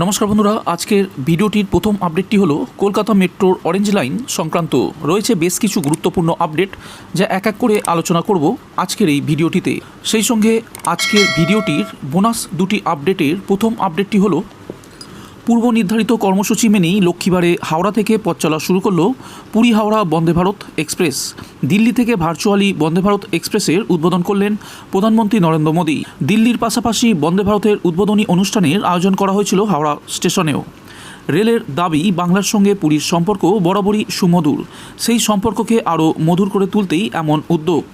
নমস্কার বন্ধুরা, আজকের ভিডিওটির প্রথম আপডেটটি হলো কলকাতা মেট্রোর অরেঞ্জ লাইন সংক্রান্ত রয়েছে বেশ কিছু গুরুত্বপূর্ণ আপডেট, যা এক এক করে আলোচনা করব আজকের এই ভিডিওটিতে। সেই সঙ্গে আজকের ভিডিওটির বোনাস দুটি আপডেটের প্রথম আপডেটটি হলো পূর্ব নির্ধারিত কর্মসূচি মেনেই লক্ষ্মীবারে হাওড়া থেকে পথ চলা শুরু করল পুরী হাওড়া বন্দে ভারত এক্সপ্রেস। দিল্লি থেকে ভার্চুয়ালি বন্দে ভারত এক্সপ্রেসের উদ্বোধন করলেন প্রধানমন্ত্রী নরেন্দ্র মোদী। দিল্লির পাশাপাশি বন্দে ভারতের উদ্বোধনী অনুষ্ঠানের আয়োজন করা হয়েছিল হাওড়া স্টেশনেও। রেলের দাবি, বাংলার সঙ্গে পুরীর সম্পর্ক বরাবরই সুমধুর, সেই সম্পর্ককে আরও মধুর করে তুলতেই এমন উদ্যোগ।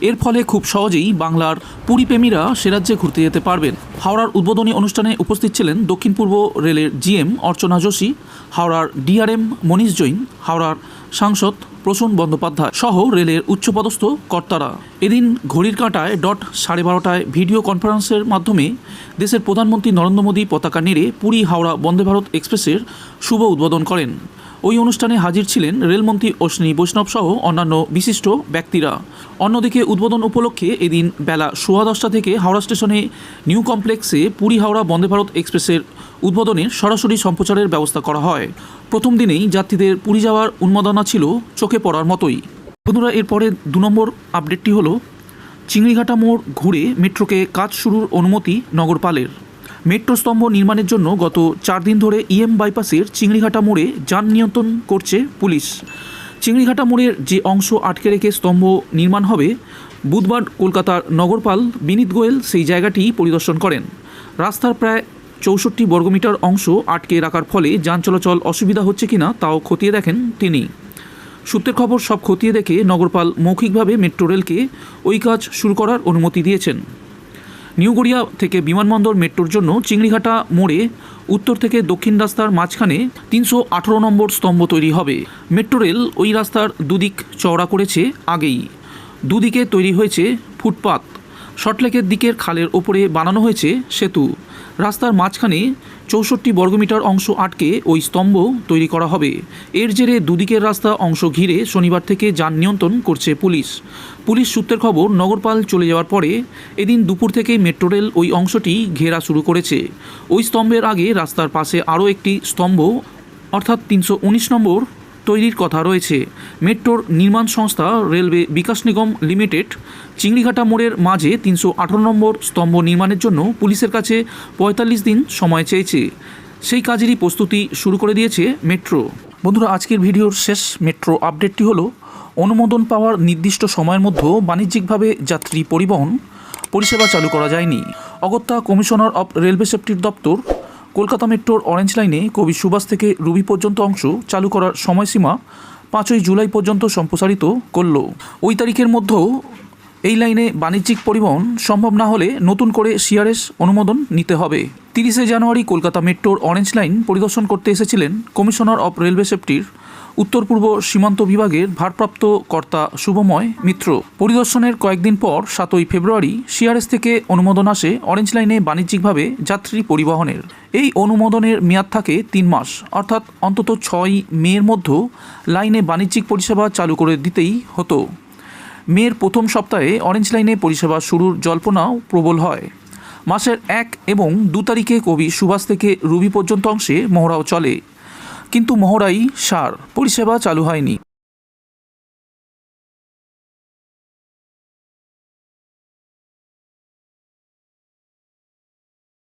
এর ফলে খুব সহজেই বাংলার পুরীপ্রেমীরা সে রাজ্যে ঘুরতে যেতে পারবেন। হাওড়ার উদ্বোধনী অনুষ্ঠানে উপস্থিত ছিলেন দক্ষিণ পূর্ব রেলের জিএম অর্চনা যোশী, হাওড়ার ডিআরএম মনীষ জৈন, হাওড়ার সাংসদ প্রসূন বন্দ্যোপাধ্যায় সহ রেলের উচ্চপদস্থ কর্তারা। এদিন ঘড়ির কাঁটায় 12:30 ভিডিও কনফারেন্সের মাধ্যমে দেশের প্রধানমন্ত্রী নরেন্দ্র মোদী পতাকা নেড়ে পুরী হাওড়া বন্দে ভারত এক্সপ্রেসের শুভ উদ্বোধন করেন। ওই অনুষ্ঠানে হাজির ছিলেন রেলমন্ত্রী অশ্বিনী বৈষ্ণব সহ অন্যান্য বিশিষ্ট ব্যক্তিরা। অন্যদিকে উদ্বোধন উপলক্ষে এদিন বেলা 10:15 থেকে হাওড়া স্টেশনে নিউ কমপ্লেক্সে পুরী হাওড়া বন্দে ভারত এক্সপ্রেসের উদ্বোধনের সরাসরি সম্প্রচারের ব্যবস্থা করা হয়। প্রথম দিনেই যাত্রীদের পুরী যাওয়ার উন্মাদনা ছিল চোখে পড়ার মতোই। বন্ধুরা, এরপরে 2 নম্বর আপডেটটি হলো চিংড়িঘাটা মোড় ঘুরে মেট্রোকে কাজ শুরুর অনুমতি নগরপালের। মেট্রো স্তম্ভ নির্মাণের জন্য গত 4 দিন ধরে ইএম বাইপাসের চিংড়িঘাটা মোড়ে যান নিয়ন্ত্রণ করছে পুলিশ। চিংড়িঘাটা মোড়ের যে অংশ আটকে রেখে স্তম্ভ নির্মাণ হবে, বুধবার কলকাতার নগরপাল বিনীত গোয়েল সেই জায়গাটি পরিদর্শন করেন। রাস্তার প্রায় 64 বর্গমিটার অংশ আটকে রাখার ফলে যান চলাচল অসুবিধা হচ্ছে কিনা তাও খতিয়ে দেখেন তিনি। সূত্রের খবর, সব খতিয়ে দেখে নগরপাল মৌখিকভাবে মেট্রো রেলকে ওই কাজ শুরু করার অনুমতি দিয়েছেন। নিউ গড়িয়া থেকে বিমানবন্দর মেট্রোর জন্য চিংড়িঘাটা মোড়ে উত্তর থেকে দক্ষিণ রাস্তার মাঝখানে 318 নম্বর স্তম্ভ তৈরি হবে। মেট্রো রেল ওই রাস্তার দুদিক চওড়া করেছে আগেই। দুদিকে তৈরি হয়েছে ফুটপাত। শর্টলেকের দিকের খালের ওপরে বানানো হয়েছে সেতু। রাস্তার মাঝখানে 64 বর্গমিটার অংশ আটকে ওই স্তম্ভ তৈরি করা হবে। এর জেরে দুদিকের রাস্তা অংশ ঘিরে শনিবার থেকে যান নিয়ন্ত্রণ করছে পুলিশ। পুলিশ সূত্রের খবর, নগরপাল চলে যাওয়ার পরে এদিন দুপুর থেকেই মেট্রো রেল ওই অংশটি ঘেরা শুরু করেছে। ওই স্তম্ভের আগে রাস্তার পাশে আরও একটি স্তম্ভ অর্থাৎ 319 নম্বর তৈরির কথা রয়েছে। মেট্রোর নির্মাণ সংস্থা রেলওয়ে বিকাশ নিগম লিমিটেড চিংড়িঘাটা মোড়ের মাঝে 318 নম্বর স্তম্ভ নির্মাণের জন্য পুলিশের কাছে 45 দিন সময় চেয়েছে। সেই কাজেরই প্রস্তুতি শুরু করে দিয়েছে মেট্রো। বন্ধুরা, আজকের ভিডিওর শেষ মেট্রো আপডেটটি হলো অনুমোদন পাওয়ার নির্দিষ্ট সময়ের মধ্যে বাণিজ্যিকভাবে যাত্রী পরিবহন পরিষেবা চালু করা যায়নি। অগত্যা কমিশনার অফ রেলওয়ে সেফটির দপ্তর কলকাতা মেট্রোর অরেঞ্জ লাইনে কবি সুভাষ থেকে রুবি পর্যন্ত অংশ চালু করার সময়সীমা 5ই জুলাই পর্যন্ত সম্প্রসারিত করল। ওই তারিখের মধ্যেও এই লাইনে বাণিজ্যিক পরিবহন সম্ভব না হলে নতুন করে সিআরএস অনুমোদন নিতে হবে। 30শে জানুয়ারি কলকাতা মেট্রোর অরেঞ্জ লাইন পরিদর্শন করতে এসেছিলেন কমিশনার অফ রেলওয়ে সেফটির উত্তর পূর্ব সীমান্ত বিভাগের ভারপ্রাপ্ত কর্তা শুভময় মিত্র। পরিদর্শনের কয়েকদিন পর 7ই ফেব্রুয়ারি সিআরএস থেকে অনুমোদন আসে অরেঞ্জ লাইনে বাণিজ্যিকভাবে যাত্রী পরিবহনের। এই অনুমোদনের মেয়াদ থাকে 3 মাস, অর্থাৎ অন্তত 6 মের মধ্যে লাইনে বাণিজ্যিক পরিষেবা চালু করে দিতেই হতো। মের প্রথম সপ্তাহে অরেঞ্জ লাইনে পরিষেবা শুরুর জল্পনাও প্রবল হয়। মাসের 1 এবং 2 তারিখে কবি সুভাষ থেকে রুবি পর্যন্ত অংশে মহড়াও চলে, কিন্তু মহড়াই সার, পরিষেবা চালু হয়নি।